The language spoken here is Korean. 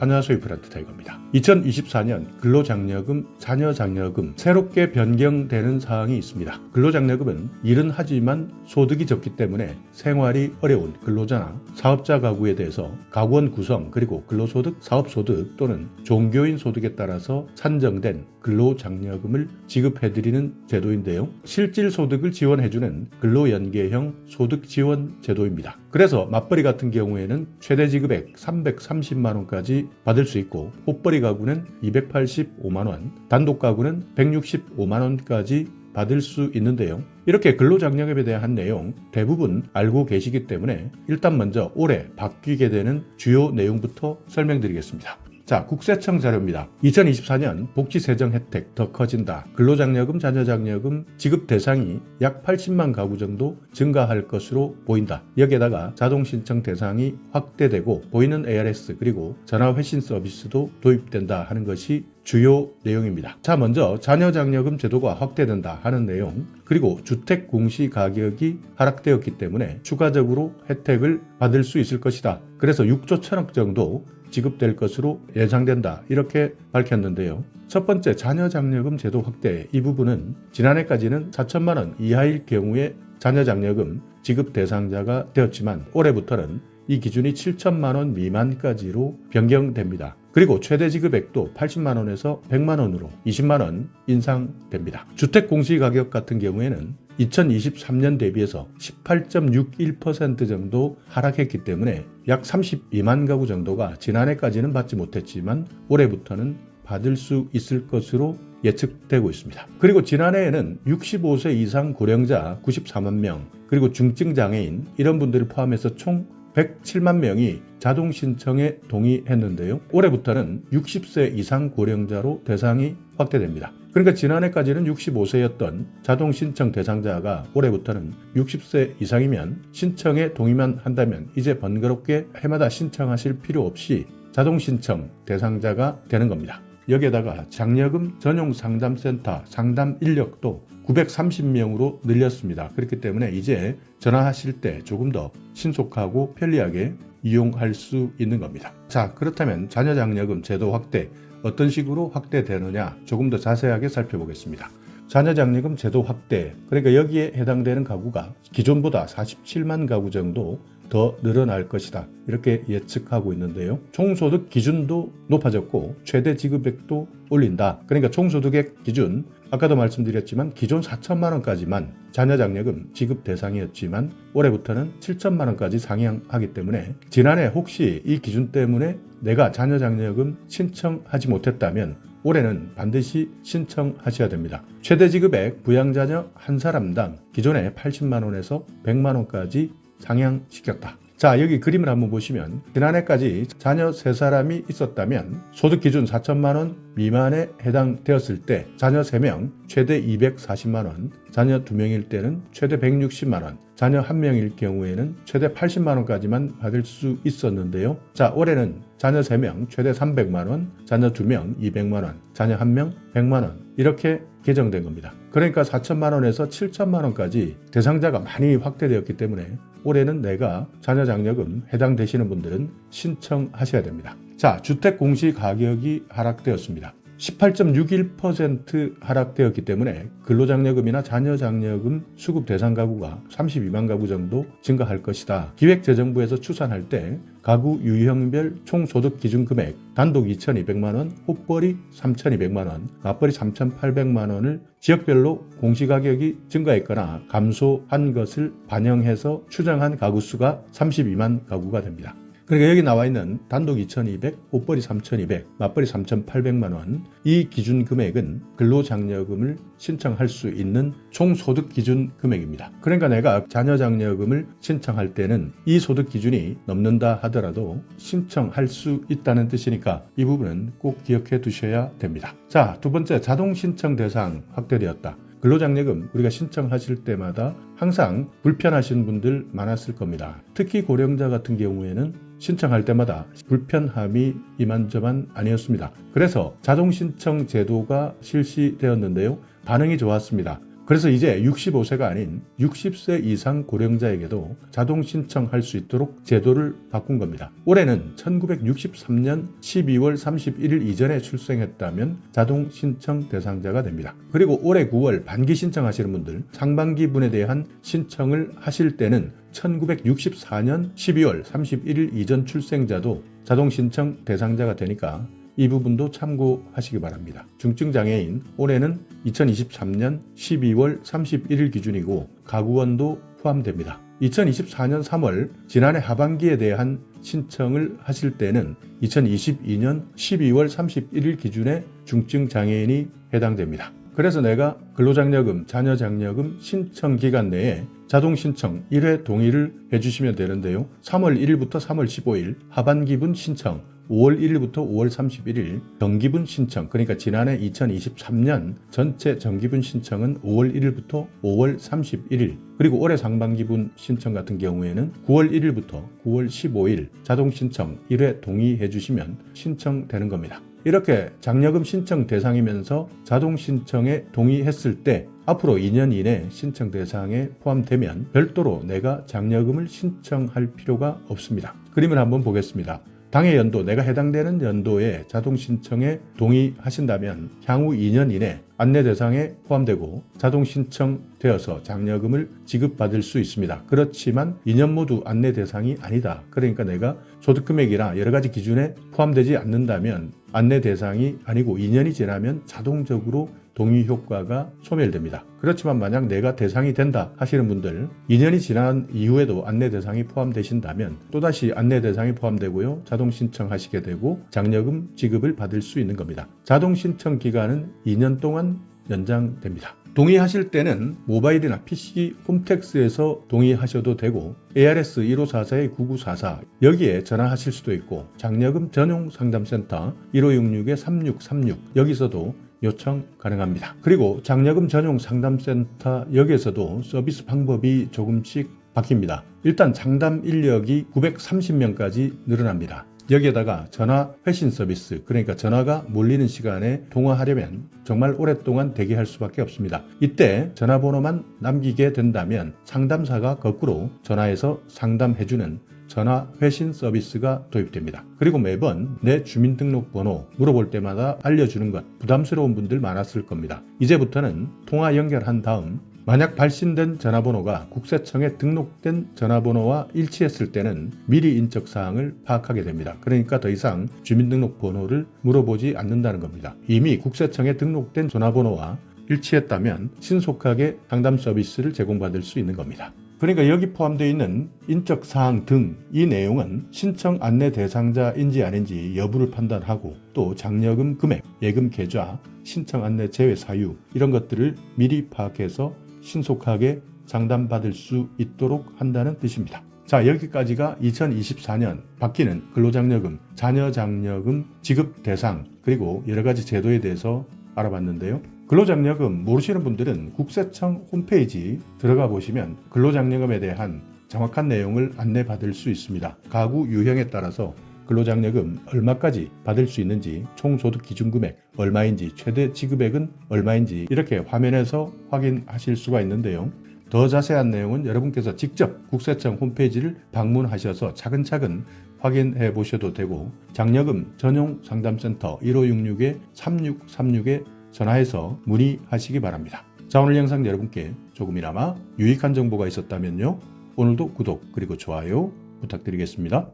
안녕하세요. 프란트 타이거입니다. 2024년 근로장려금, 자녀장려금 새롭게 변경되는 사항이 있습니다. 근로장려금은 일은 하지만 소득이 적기 때문에 생활이 어려운 근로자나 사업자 가구에 대해서 가구원 구성 그리고 근로소득, 사업소득 또는 종교인 소득에 따라서 산정된 근로장려금을 지급해드리는 제도인데요. 실질 소득을 지원해주는 근로연계형 소득지원 제도입니다. 그래서 맞벌이 같은 경우에는 최대 지급액 330만 원까지 받을 수 있고 호벌이 가구는 285만 원, 단독 가구는 165만 원까지 받을 수 있는데요. 이렇게 근로장려금에 대한 내용 대부분 알고 계시기 때문에 일단 먼저 올해 바뀌게 되는 주요 내용부터 설명드리겠습니다. 자, 국세청 자료입니다. 2024년 복지세정 혜택 더 커진다. 근로장려금, 자녀장려금 지급 대상이 약 80만 가구 정도 증가할 것으로 보인다. 여기에다가 자동신청 대상이 확대되고 보이는 ARS 그리고 전화회신 서비스도 도입된다 하는 것이 주요 내용입니다. 자, 먼저 자녀장려금 제도가 확대된다 하는 내용, 그리고 주택 공시가격이 하락되었기 때문에 추가적으로 혜택을 받을 수 있을 것이다. 그래서 6조 1천억 정도 지급될 것으로 예상된다. 이렇게 밝혔는데요. 첫 번째 자녀장려금 제도 확대, 이 부분은 지난해까지는 4천만 원 이하일 경우에 자녀장려금 지급 대상자가 되었지만 올해부터는 이 기준이 7천만 원 미만까지로 변경됩니다. 그리고 최대 지급액도 80만 원에서 100만 원으로 20만 원 인상됩니다. 주택 공시가격 같은 경우에는 2023년 대비해서 18.61% 정도 하락했기 때문에 약 32만 가구 정도가 지난해까지는 받지 못했지만 올해부터는 받을 수 있을 것으로 예측되고 있습니다. 그리고 지난해에는 65세 이상 고령자 94만 명, 그리고 중증장애인 이런 분들을 포함해서 총 107만 명이 자동 신청에 동의했는데요. 올해부터는 60세 이상 고령자로 대상이 확대됩니다. 그러니까 지난해까지는 65세였던 자동 신청 대상자가 올해부터는 60세 이상이면 신청에 동의만 한다면 이제 번거롭게 해마다 신청하실 필요 없이 자동 신청 대상자가 되는 겁니다. 여기에다가 장려금 전용 상담센터 상담 인력도 930명으로 늘렸습니다. 그렇기 때문에 이제 전화하실 때 조금 더 신속하고 편리하게 이용할 수 있는 겁니다. 자, 그렇다면 자녀장려금 제도 확대 어떤 식으로 확대되느냐 조금 더 자세하게 살펴보겠습니다. 자녀장려금 제도 확대, 그러니까 여기에 해당되는 가구가 기존보다 47만 가구 정도 더 늘어날 것이다. 이렇게 예측하고 있는데요. 총소득 기준도 높아졌고 최대 지급액도 올린다. 그러니까 총소득액 기준, 아까도 말씀드렸지만 기존 4천만 원까지만 자녀장려금 지급 대상이었지만 올해부터는 7천만 원까지 상향하기 때문에 지난해 혹시 이 기준 때문에 내가 자녀장려금 신청하지 못했다면 올해는 반드시 신청하셔야 됩니다. 최대 지급액 부양자녀 한 사람당 기존에 80만 원에서 100만 원까지 상향시켰다. 자, 여기 그림을 한번 보시면 지난해까지 자녀 3사람이 있었다면 소득 기준 4천만 원 미만에 해당되었을 때 자녀 3명 최대 240만 원, 자녀 2명일 때는 최대 160만 원, 자녀 1명일 경우에는 최대 80만 원까지만 받을 수 있었는데요. 자, 올해는 자녀 3명 최대 300만 원, 자녀 2명 200만 원, 자녀 1명 100만 원 이렇게 개정된 겁니다. 그러니까 4천만 원에서 7천만 원까지 대상자가 많이 확대되었기 때문에 올해는 내가 자녀장려금 해당되시는 분들은 신청하셔야 됩니다. 자, 주택 공시가격이 하락되었습니다. 18.61% 하락되었기 때문에 근로장려금이나 자녀장려금 수급 대상 가구가 32만 가구 정도 증가할 것이다. 기획재정부에서 추산할 때 가구 유형별 총소득 기준 금액 단독 2,200만 원, 호벌이 3,200만 원, 맞벌이 3,800만 원을 지역별로 공시가격이 증가했거나 감소한 것을 반영해서 추정한 가구 수가 32만 가구가 됩니다. 그러니까 여기 나와 있는 단독 2,200, 호벌이 3,200, 맞벌이 3,800만 원, 이 기준 금액은 근로장려금을 신청할 수 있는 총소득 기준 금액입니다. 그러니까 내가 자녀장려금을 신청할 때는 이 소득 기준이 넘는다 하더라도 신청할 수 있다는 뜻이니까 이 부분은 꼭 기억해 두셔야 됩니다. 자, 두 번째 자동 신청 대상 확대되었다. 근로장려금 우리가 신청하실 때마다 항상 불편하신 분들 많았을 겁니다. 특히 고령자 같은 경우에는 신청할 때마다 불편함이 이만저만 아니었습니다. 그래서 자동신청 제도가 실시되었는데요. 반응이 좋았습니다. 그래서 이제 65세가 아닌 60세 이상 고령자에게도 자동 신청할 수 있도록 제도를 바꾼 겁니다. 올해는 1963년 12월 31일 이전에 출생했다면 자동 신청 대상자가 됩니다. 그리고 올해 9월 반기 신청하시는 분들 상반기분에 대한 신청을 하실 때는 1964년 12월 31일 이전 출생자도 자동 신청 대상자가 되니까 이 부분도 참고하시기 바랍니다. 중증장애인 올해는 2023년 12월 31일 기준이고 가구원도 포함됩니다. 2024년 3월 지난해 하반기에 대한 신청을 하실 때는 2022년 12월 31일 기준의 중증장애인이 해당됩니다. 그래서 내가 근로장려금, 자녀장려금 신청 기간 내에 자동 신청 1회 동의를 해주시면 되는데요. 3월 1일부터 3월 15일 하반기분 신청, 5월 1일부터 5월 31일 정기분 신청, 그러니까 지난해 2023년 전체 정기분 신청은 5월 1일부터 5월 31일, 그리고 올해 상반기분 신청 같은 경우에는 9월 1일부터 9월 15일 자동 신청 1회 동의해 주시면 신청되는 겁니다. 이렇게 장려금 신청 대상이면서 자동 신청에 동의했을 때 앞으로 2년 이내 신청 대상에 포함되면 별도로 내가 장려금을 신청할 필요가 없습니다. 그림을 한번 보겠습니다. 당해 연도, 내가 해당되는 연도에 자동 신청에 동의하신다면 향후 2년 이내 안내 대상에 포함되고 자동 신청되어서 장려금을 지급받을 수 있습니다. 그렇지만 2년 모두 안내 대상이 아니다. 그러니까 내가 소득금액이나 여러 가지 기준에 포함되지 않는다면 안내 대상이 아니고 2년이 지나면 자동적으로 동의 효과가 소멸됩니다. 그렇지만 만약 내가 대상이 된다 하시는 분들 2년이 지난 이후에도 안내 대상이 포함되신다면 또다시 안내 대상이 포함되고요. 자동 신청하시게 되고 장려금 지급을 받을 수 있는 겁니다. 자동 신청 기간은 2년 동안 연장됩니다. 동의하실 때는 모바일이나 PC 홈택스에서 동의하셔도 되고 ARS 1544-9944 여기에 전화하실 수도 있고 장려금 전용 상담센터 1566-3636 여기서도 요청 가능합니다. 그리고 장려금 전용 상담센터 여기에서도 서비스 방법이 조금씩 바뀝니다. 일단 상담 인력이 930명까지 늘어납니다. 여기에다가 전화 회신 서비스, 그러니까 전화가 몰리는 시간에 통화하려면 정말 오랫동안 대기할 수밖에 없습니다. 이때 전화번호만 남기게 된다면 상담사가 거꾸로 전화해서 상담해주는 전화 회신 서비스가 도입됩니다. 그리고 매번 내 주민등록번호 물어볼 때마다 알려주는 것 부담스러운 분들 많았을 겁니다. 이제부터는 통화 연결한 다음 만약 발신된 전화번호가 국세청에 등록된 전화번호와 일치했을 때는 미리 인적사항을 파악하게 됩니다. 그러니까 더 이상 주민등록번호를 물어보지 않는다는 겁니다. 이미 국세청에 등록된 전화번호와 일치했다면 신속하게 상담 서비스를 제공받을 수 있는 겁니다. 그러니까 여기 포함되어 있는 인적사항 등 이 내용은 신청 안내 대상자인지 아닌지 여부를 판단하고 또 장려금 금액, 예금 계좌, 신청 안내 제외 사유 이런 것들을 미리 파악해서 신속하게 상담받을 수 있도록 한다는 뜻입니다. 자, 여기까지가 2024년 바뀌는 근로장려금, 자녀장려금 지급 대상 그리고 여러 가지 제도에 대해서 알아봤는데요. 근로장려금 모르시는 분들은 국세청 홈페이지 들어가 보시면 근로장려금에 대한 정확한 내용을 안내받을 수 있습니다. 가구 유형에 따라서 근로장려금 얼마까지 받을 수 있는지, 총소득 기준금액 얼마인지, 최대 지급액은 얼마인지 이렇게 화면에서 확인하실 수가 있는데요. 더 자세한 내용은 여러분께서 직접 국세청 홈페이지를 방문하셔서 차근차근 확인해 보셔도 되고 장려금 전용 상담센터 1566-3636에 전화해서 문의하시기 바랍니다. 자, 오늘 영상 여러분께 조금이나마 유익한 정보가 있었다면요. 오늘도 구독 그리고 좋아요 부탁드리겠습니다.